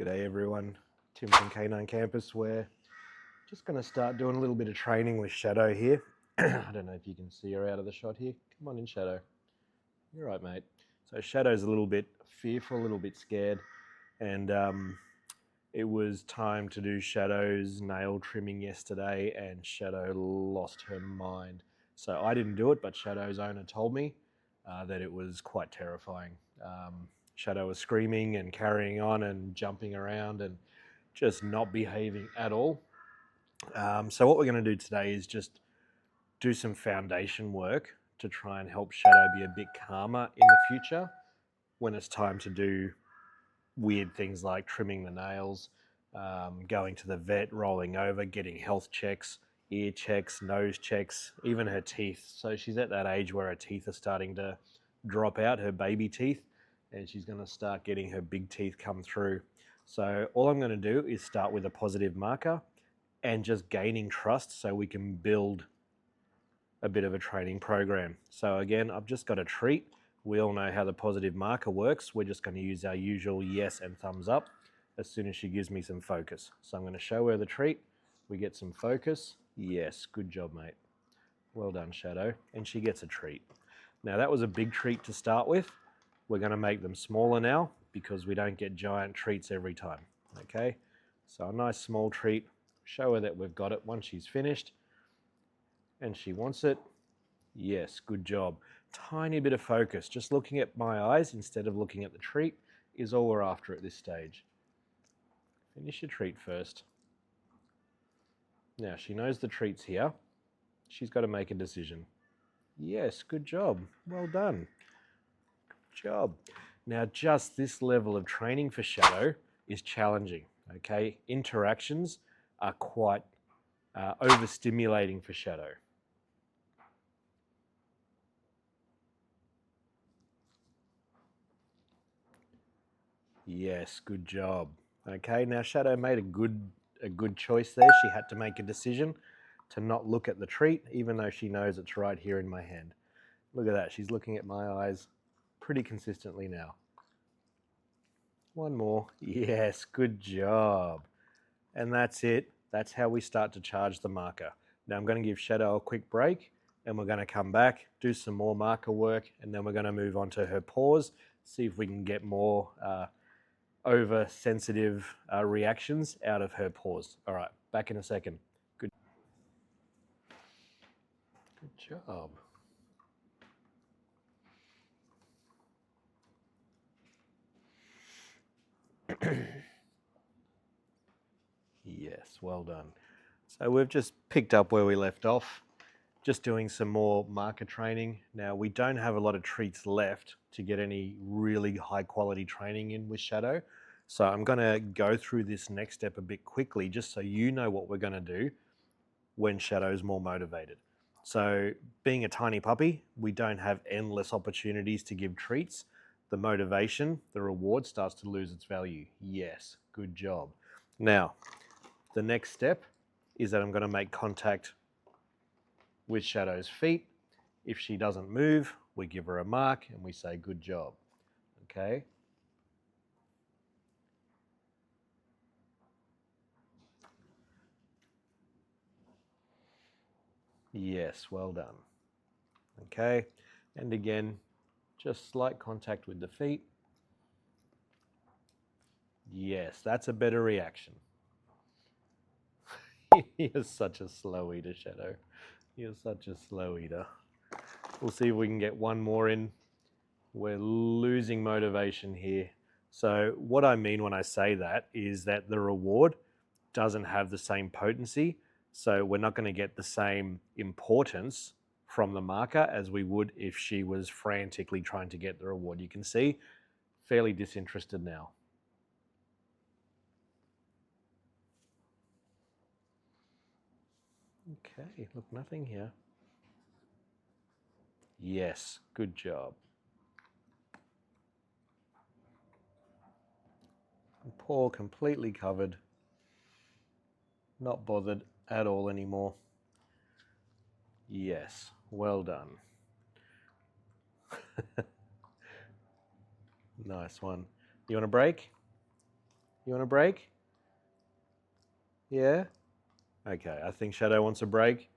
G'day everyone, Tim from K9 Campus. We're just going to start doing a little bit of training with Shadow here. I don't know if you can see her out of the shot here. Come on in, Shadow. You're right, mate. So Shadow's a little bit fearful, a little bit scared, and it was time to do Shadow's nail trimming yesterday, and Shadow lost her mind. So I didn't do it, but Shadow's owner told me that it was quite terrifying. Shadow was screaming and carrying on and jumping around and just not behaving at all. So what we're going to do today is just do some foundation work to try and help Shadow be a bit calmer in the future when it's time to do weird things like trimming the nails, going to the vet, rolling over, getting health checks, ear checks, nose checks, even her teeth. So she's at that age where her teeth are starting to drop out, her baby teeth, and she's going to start getting her big teeth come through. So all I'm going to do is start with a positive marker and just gaining trust so we can build a bit of a training program. So again, I've just got a treat. We all know how the positive marker works. We're just going to use our usual yes and thumbs up as soon as she gives me some focus. So I'm going to show her the treat. We get some focus. Yes, good job, mate. Well done, Shadow. And she gets a treat. Now that was a big treat to start with. We're going to make them smaller now because we don't get giant treats every time. Okay, so a nice small treat. Show her that we've got it once she's finished. And she wants it. Yes, good job. Tiny bit of focus. Just looking at my eyes instead of looking at the treat is all we're after at this stage. Finish your treat first. Now she knows the treat's here. She's got to make a decision. Yes, good job. Well done. Good job. Now just this level of training for Shadow is challenging. Okay, interactions are quite overstimulating for Shadow. Yes, good job. Okay, now Shadow made a good choice there. She had to make a decision to not look at the treat, even though she knows it's right here in my hand. Look at that, she's looking at my eyes pretty consistently now. One more. Yes, good job. And that's it. That's how we start to charge the marker. Now I'm going to give Shadow a quick break and we're going to come back, do some more marker work, and then we're going to move on to her paws, see if we can get more oversensitive reactions out of her paws. All right, back in a second. Good job. Yes, well done. So we've just picked up where we left off, just doing some more marker training. Now we don't have a lot of treats left to get any really high quality training in with Shadow. So I'm gonna go through this next step a bit quickly just so you know what we're gonna do when Shadow's more motivated. So being a tiny puppy, we don't have endless opportunities to give treats. The motivation, the reward starts to lose its value. Yes, good job. Now, the next step is that I'm going to make contact with Shadow's feet. If she doesn't move, we give her a mark and we say good job. Okay? Yes, well done. Okay? And again, just slight contact with the feet. Yes, that's a better reaction. You're such a slow eater, Shadow. You're such a slow eater. We'll see if we can get one more in. We're losing motivation here. So what I mean when I say that is that the reward doesn't have the same potency. So we're not going to get the same importance from the marker as we would if she was frantically trying to get the reward. You can see, fairly disinterested now. Okay, look, nothing here. Yes, good job. Paw completely covered. Not bothered at all anymore. Yes, well done. Nice one. You want a break? You want a break? Yeah? Okay, I think Shadow wants a break.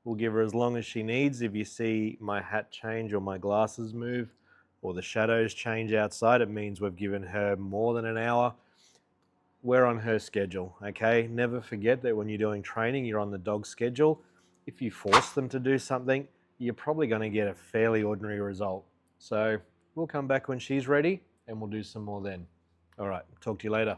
We'll give her as long as she needs. If you see my hat change or my glasses move or the shadows change outside, it means we've given her more than an hour. We're on her schedule, okay? Never forget that when you're doing training, you're on the dog's schedule. If you force them to do something, you're probably going to get a fairly ordinary result. So we'll come back when she's ready and we'll do some more then. All right, talk to you later.